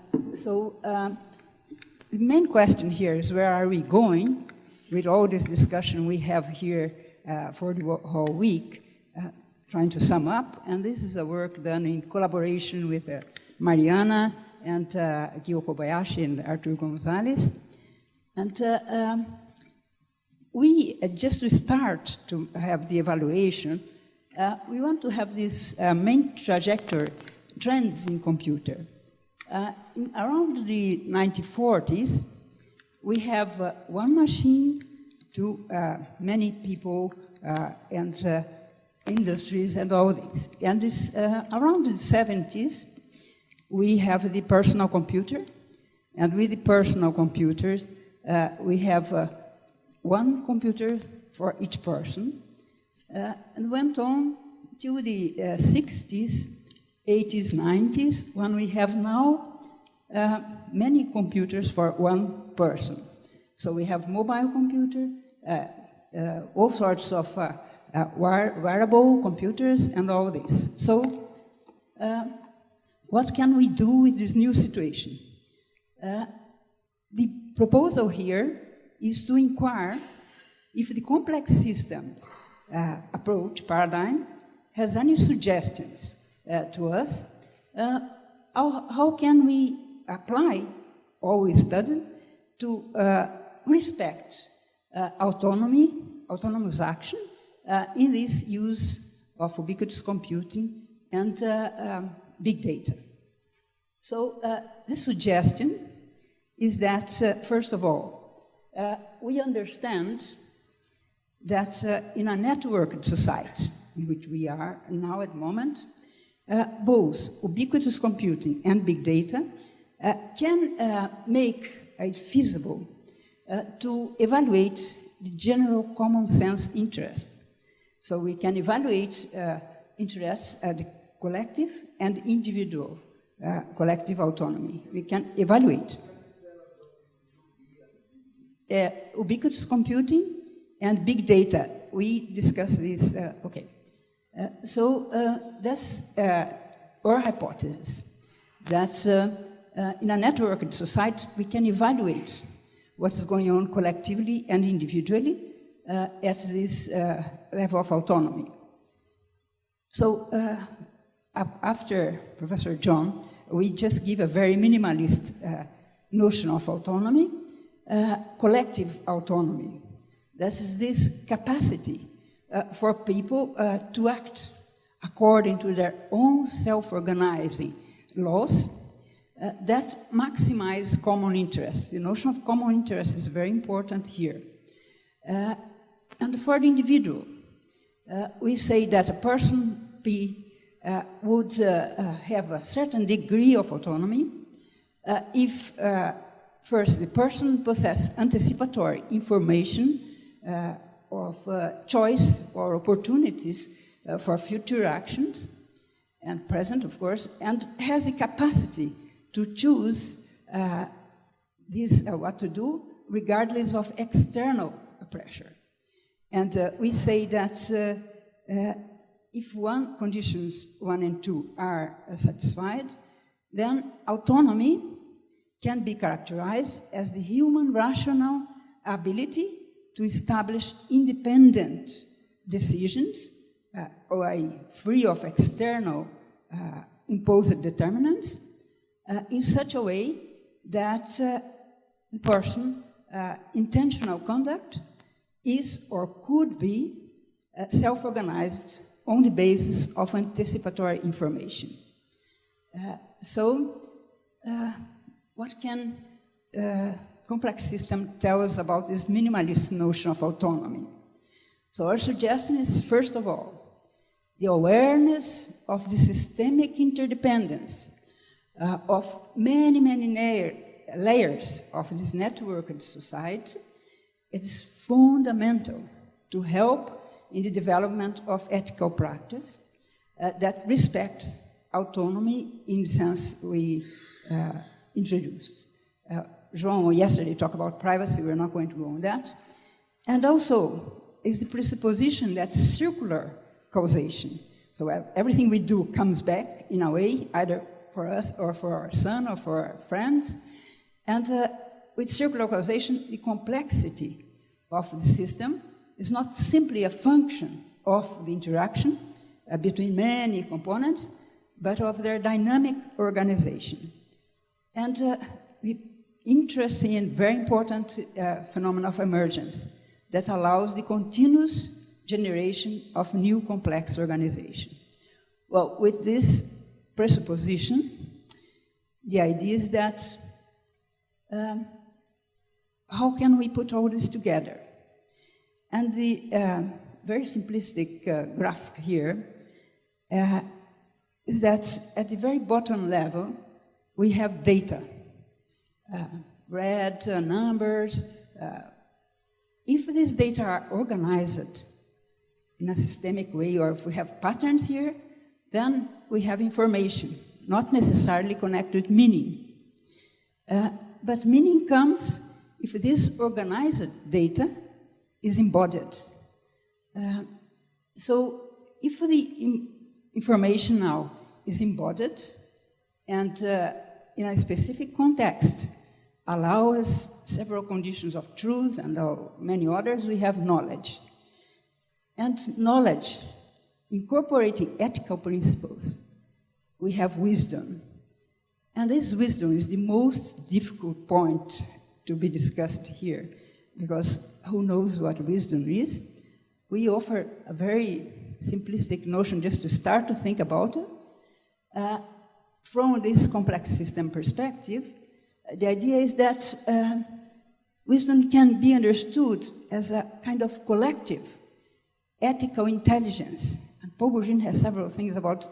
main question here is, where are we going with all this discussion we have here for the whole week, trying to sum up? And this is a work done in collaboration with Mariana and Gio Kobayashi and Arthur Gonzalez. And we, just to start to have the evaluation, we want to have this main trajectory, trends in computer. Around the 1940s, we have one machine to many people and industries and all this. And this, around the 70s, we have the personal computer, and with the personal computers, we have one computer for each person, and went on to the 60s, 80s, 90s, when we have now many computers for one person. So we have mobile computer, all sorts of wearable computers and all this. So what can we do with this new situation? The proposal here is to inquire if the complex system approach paradigm has any suggestions to us. How can we apply all we studied to respect autonomy, autonomous action in this use of ubiquitous computing and big data? So this suggestion is that, first of all, we understand that in a networked society, in which we are now at the moment, both ubiquitous computing and big data can make it feasible to evaluate the general common sense interest. So we can evaluate interests at the collective and individual collective autonomy. We can evaluate ubiquitous computing and big data. We discussed this, okay. So that's our hypothesis, that in a networked society we can evaluate what is going on collectively and individually at this level of autonomy. So after Professor John, we just give a very minimalist notion of autonomy, collective autonomy. This is this capacity for people to act according to their own self-organizing laws that maximize common interest. The notion of common interest is very important here. And for the individual, we say that a person P would have a certain degree of autonomy if, first, the person possesses anticipatory information of choice or opportunities for future actions, and present, of course, and has the capacity to choose what to do regardless of external pressure. And we say that if conditions 1 and 2 are satisfied, then autonomy can be characterized as the human rational ability to establish independent decisions free of external imposed determinants in such a way that the person intentional conduct is or could be self-organized on the basis of anticipatory information. What can complex system tell us about this minimalist notion of autonomy? So our suggestion is, first of all, the awareness of the systemic interdependence of many, many layers of this networked society. It is fundamental to help in the development of ethical practice that respects autonomy in the sense we introduced. João yesterday talked about privacy, we're not going to go on that. And also is the presupposition that circular causation, so everything we do comes back in a way, either for us or for our son or for our friends. And with circular causation, the complexity of the system is not simply a function of the interaction between many components, but of their dynamic organization. And the interesting and very important phenomenon of emergence that allows the continuous generation of new complex organization. Well, with this presupposition, the idea is that how can we put all this together? And the very simplistic graph here is that at the very bottom level, we have data, red numbers. If these data are organized in a systemic way, or if we have patterns here, then we have information, not necessarily connected with meaning. But meaning comes if this organized data is embodied. So if the information now is embodied and in a specific context allows several conditions of truth and many others, we have knowledge. And knowledge, incorporating ethical principles, we have wisdom. And this wisdom is the most difficult point to be discussed here, because who knows what wisdom is? We offer a very simplistic notion just to start to think about it. From this complex system perspective, the idea is that wisdom can be understood as a kind of collective, ethical intelligence. And Bourgine has several things about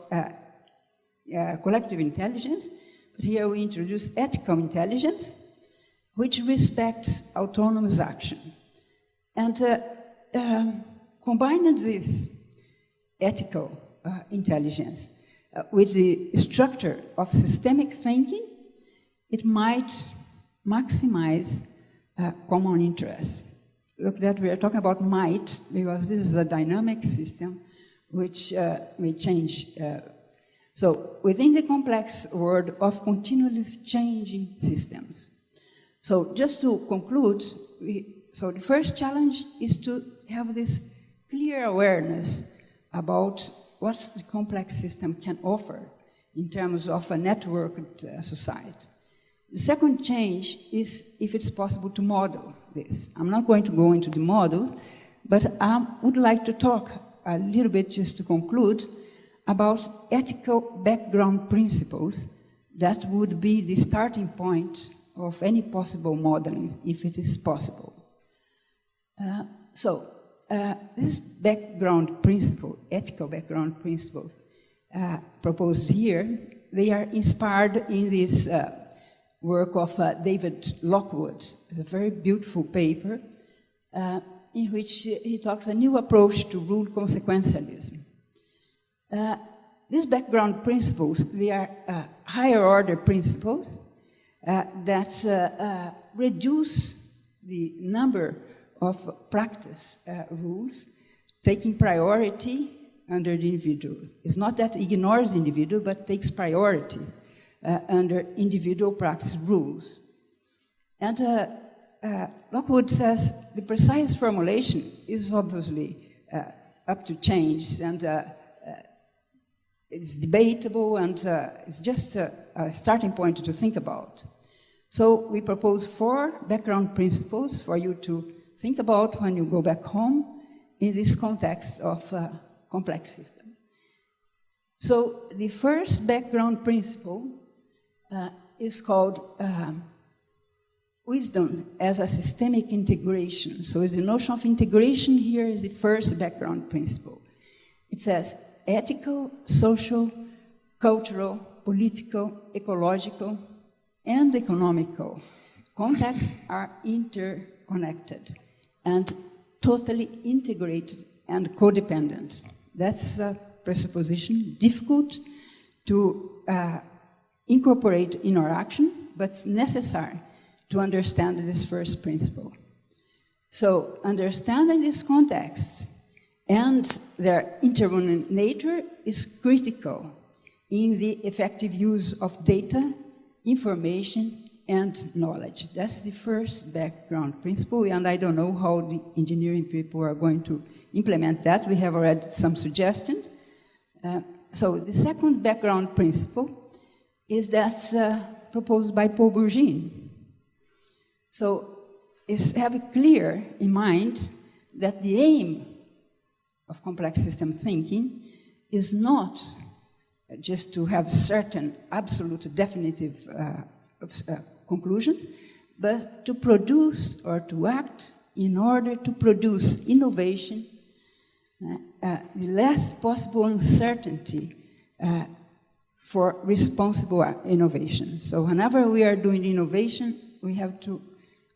collective intelligence, but here we introduce ethical intelligence, which respects autonomous action. And combining this ethical intelligence with the structure of systemic thinking, it might maximize common interests. Look, that we are talking about might, because this is a dynamic system which may change. So within the complex world of continually changing systems. So just to conclude, so the first challenge is to have this clear awareness about what the complex system can offer in terms of a networked society. The second change is if it's possible to model this. I'm not going to go into the models, but I would like to talk a little bit, just to conclude, about ethical background principles that would be the starting point of any possible modeling, if it is possible. This background principle, ethical background principles proposed here, they are inspired in this work of David Lockwood. It's a very beautiful paper in which he talks a new approach to rule consequentialism. These background principles, they are higher order principles that reduce the number of practice rules, taking priority under the individual. It's not that it ignores the individual, but takes priority under individual practice rules. And Lockwood says the precise formulation is obviously up to change, and it's debatable, and it's just a starting point to think about. So we propose 4 background principles for you to think about when you go back home in this context of complex system. So the first background principle is called wisdom as a systemic integration. So the notion of integration here is the first background principle. It says ethical, social, cultural, political, ecological, and economical contexts are interconnected and totally integrated and codependent. That's a presupposition, difficult to incorporate in our action, but it's necessary to understand this first principle. So understanding these contexts and their interwoven nature is critical in the effective use of data, information, and knowledge. That's the first background principle, and I don't know how the engineering people are going to implement that. We have already some suggestions. So the second background principle is that proposed by Bourgine. So is have it clear in mind that the aim of complex system thinking is not just to have certain absolute definitive conclusions, but to produce or to act in order to produce innovation, the less possible uncertainty for responsible innovation. So whenever we are doing innovation, we have to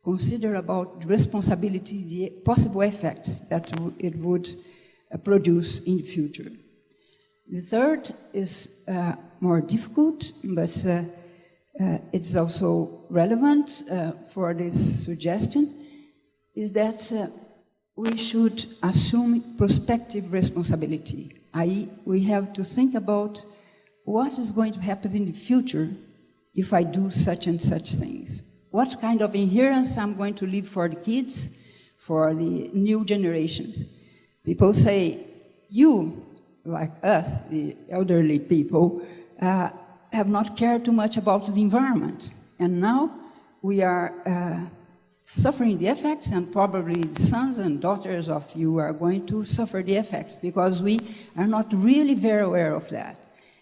consider about the responsibility, the possible effects that it would produce in the future. The third is more difficult, but it's also relevant for this suggestion, is that we should assume prospective responsibility, i.e. we have to think about what is going to happen in the future if I do such and such things. What kind of inheritance I'm going to leave for the kids, for the new generations. People say, you, like us, the elderly people, have not cared too much about the environment. And now we are suffering the effects, and probably the sons and daughters of you are going to suffer the effects because we are not really very aware of that.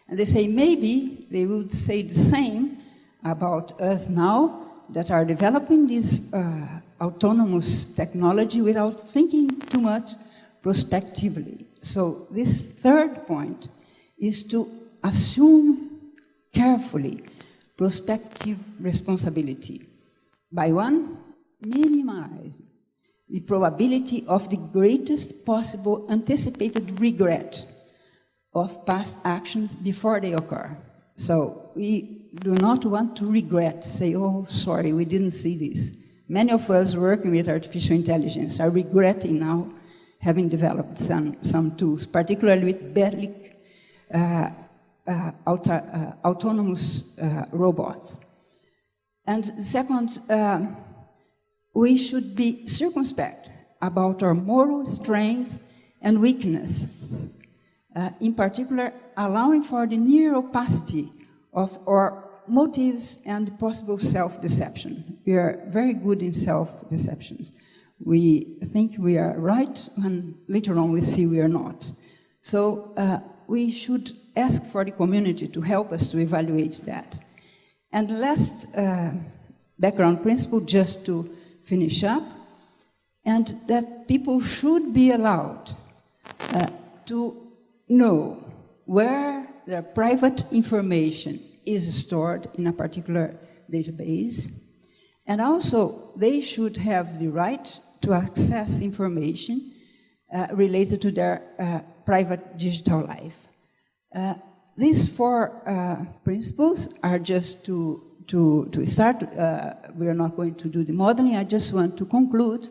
And they say maybe they would say the same about us now that are developing these autonomous technology without thinking too much prospectively. So this third point is to assume carefully prospective responsibility. By one, minimize the probability of the greatest possible anticipated regret of past actions before they occur. So we do not want to regret, say, oh, sorry, we didn't see this. Many of us working with artificial intelligence are regretting now having developed some tools, particularly with badly autonomous robots. And second, we should be circumspect about our moral strengths and weaknesses, in particular, allowing for the near opacity of our motives and possible self-deception. We are very good in self-deceptions. We think we are right, and later on we see we are not. So we should ask for the community to help us to evaluate that. And the last background principle, just to finish up, and that people should be allowed to know where their private information is stored in a particular database, and also they should have the right to access information related to their private digital life. These four principles are just to start. We are not going to do the modeling. I just want to conclude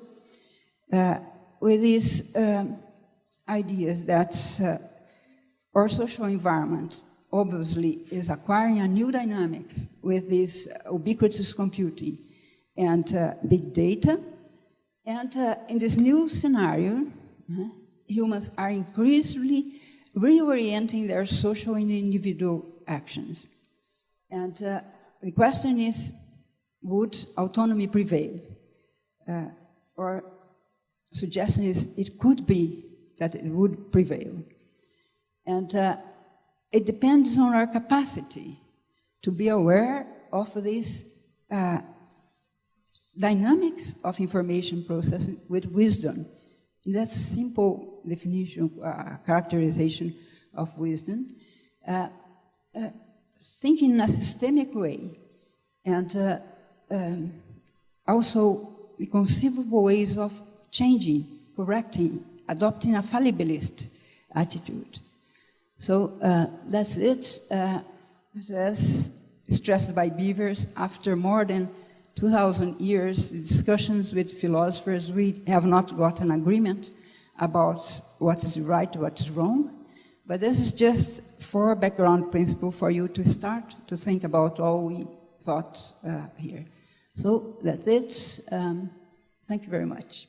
with these ideas that our social environment obviously is acquiring a new dynamics with this ubiquitous computing and big data. And in this new scenario, humans are increasingly reorienting their social and individual actions. And the question is, would autonomy prevail? Or suggestion is, it could be that it would prevail. And it depends on our capacity to be aware of these dynamics of information processing with wisdom. In that simple definition, characterization of wisdom, thinking in a systemic way, and also the conceivable ways of changing, correcting, adopting a fallibilist attitude. So that's it. As stressed by Beavers, after more than 2,000 years, discussions with philosophers, we have not got an agreement about what is right, what is wrong. But this is just four background principles for you to start to think about all we thought here. So that's it. Thank you very much.